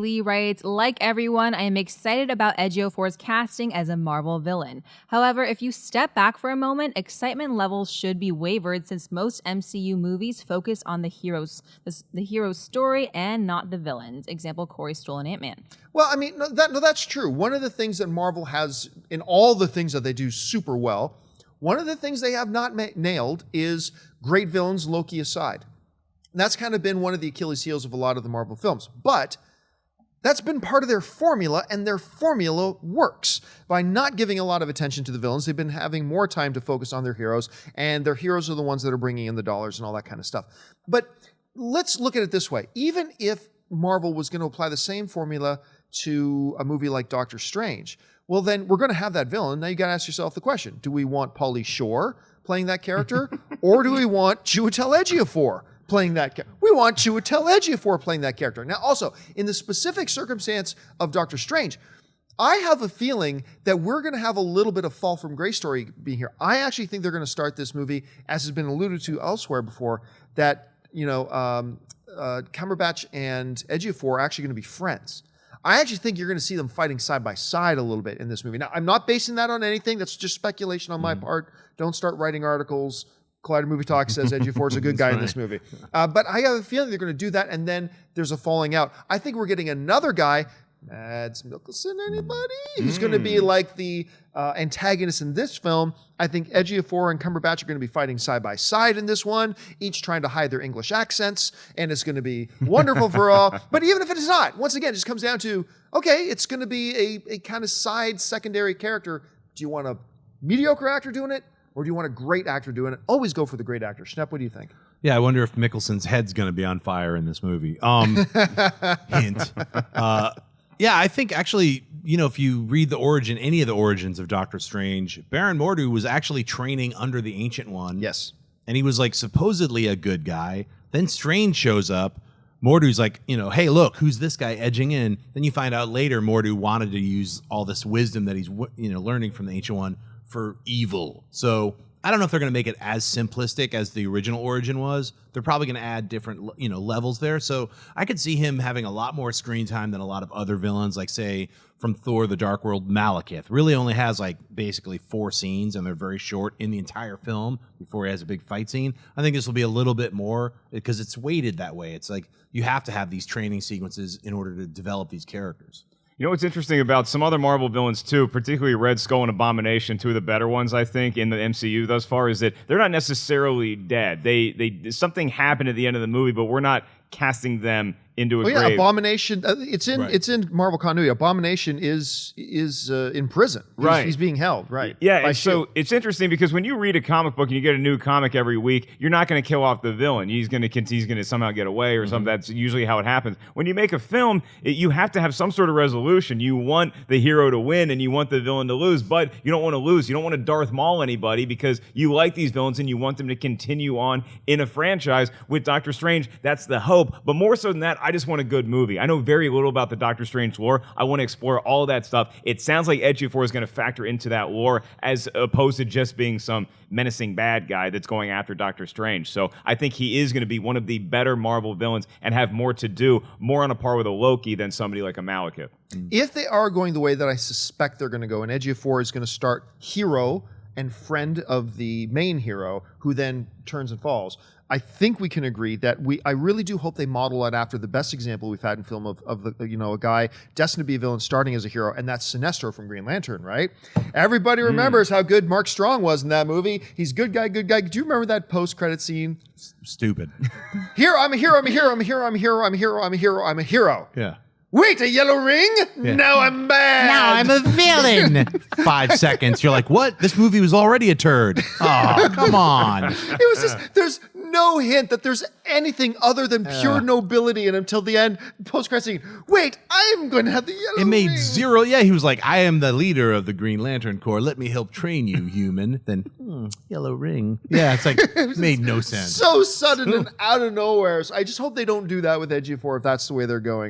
Lee writes, like everyone, I am excited about Ejiofor's casting as a Marvel villain. However, if you step back for a moment, excitement levels should be wavered since most MCU movies focus on the hero's story and not the villains. Example, Corey Stoll and Ant-Man. Well, I mean, that's true. One of the things that Marvel has in all the things that they do super well, one of the things they have not nailed is great villains, Loki aside. And that's kind of been one of the Achilles heels of a lot of the Marvel films. But that's been part of their formula, and their formula works. By not giving a lot of attention to the villains, they've been having more time to focus on their heroes, and their heroes are the ones that are bringing in the dollars and all that kind of stuff. But let's look at it this way. Even if Marvel was going to apply the same formula to a movie like Doctor Strange, well, then we're going to have that villain. Now you got to ask yourself the question, do we want Pauly Shore playing that character, or do we want Chiwetel Ejiofor playing that character? We want Chiwetel Ejiofor playing that character. Now, also, in the specific circumstance of Doctor Strange, I have a feeling that we're going to have a little bit of fall from grace story being here. I actually think they're going to start this movie, as has been alluded to elsewhere before, that Cumberbatch and Ejiofor are actually going to be friends. I actually think you're going to see them fighting side by side a little bit in this movie. Now, I'm not basing that on anything. That's just speculation on my part. Don't start writing articles. Collider Movie Talk says Ejiofor is a good guy in this movie. But I have a feeling they're going to do that, and then there's a falling out. I think we're getting another guy, Mads Mikkelsen, anybody? Who's going to be like the antagonist in this film. I think Ejiofor and Cumberbatch are going to be fighting side by side in this one, each trying to hide their English accents, and it's going to be wonderful for all. But even if it is not, once again, it just comes down to, okay, it's going to be a kind of side secondary character. Do you want a mediocre actor doing it, or do you want a great actor doing it? Always go for the great actor. Schnepp, what do you think? Yeah, I wonder if Mikkelsen's head's going to be on fire in this movie. Hint. Yeah, I think actually, if you read any of the origins of Doctor Strange, Baron Mordo was actually training under the Ancient One. Yes. And he was like supposedly a good guy. Then Strange shows up. Mordo's like, hey, look, who's this guy edging in? Then you find out later Mordo wanted to use all this wisdom that he's learning from the Ancient One for evil. So I don't know if they're going to make it as simplistic as the original origin was. They're probably going to add different, levels there. So I could see him having a lot more screen time than a lot of other villains, like say from Thor: The Dark World, Malekith really only has like basically 4 scenes, and they're very short in the entire film before he has a big fight scene. I think this will be a little bit more because it's weighted that way. It's like you have to have these training sequences in order to develop these characters. You know what's interesting about some other Marvel villains too, particularly Red Skull and Abomination, 2 of the better ones I think in the MCU thus far, is that they're not necessarily dead. They something happened at the end of the movie, but we're not casting them into a grave. Abomination. It's in Marvel continuity. Abomination is in prison. He's being held. Right. Yeah. And so it's interesting because when you read a comic book and you get a new comic every week, you're not going to kill off the villain. He's going to somehow get away or something. That's usually how it happens. When you make a film, you have to have some sort of resolution. You want the hero to win and you want the villain to lose, but you don't want to lose. You don't want to Darth Maul anybody because you like these villains and you want them to continue on in a franchise. With Doctor Strange, that's the hope. But more so than that, I just want a good movie. I know very little about the Doctor Strange lore. I want to explore all of that stuff. It sounds like Ejiofor is going to factor into that lore as opposed to just being some menacing bad guy that's going after Doctor Strange. So I think he is going to be one of the better Marvel villains and have more to do, more on a par with a Loki than somebody like a Malekith. If they are going the way that I suspect they're going to go, and Ejiofor is going to start hero and friend of the main hero, who then turns and falls, I think we can agree that I really do hope they model it after the best example we've had in film of a guy destined to be a villain starting as a hero, and that's Sinestro from Green Lantern, right? Everybody remembers how good Mark Strong was in that movie. He's good guy. Do you remember that post-credit scene? Stupid. Here, I'm a hero. Yeah. Wait, a yellow ring? Yeah. Now I'm bad. Now I'm a villain. 5 seconds. You're like, what? This movie was already a turd. Oh, come on. It was just, there's no hint that there's anything other than pure nobility in him till the end, post-credit scene. Wait, I'm going to have the yellow ring. It made zero. Yeah, he was like, I am the leader of the Green Lantern Corps. Let me help train you, human. Then, yellow ring. Yeah, it's like, it made no sense. So sudden and out of nowhere. So I just hope they don't do that with Ejiofor if that's the way they're going.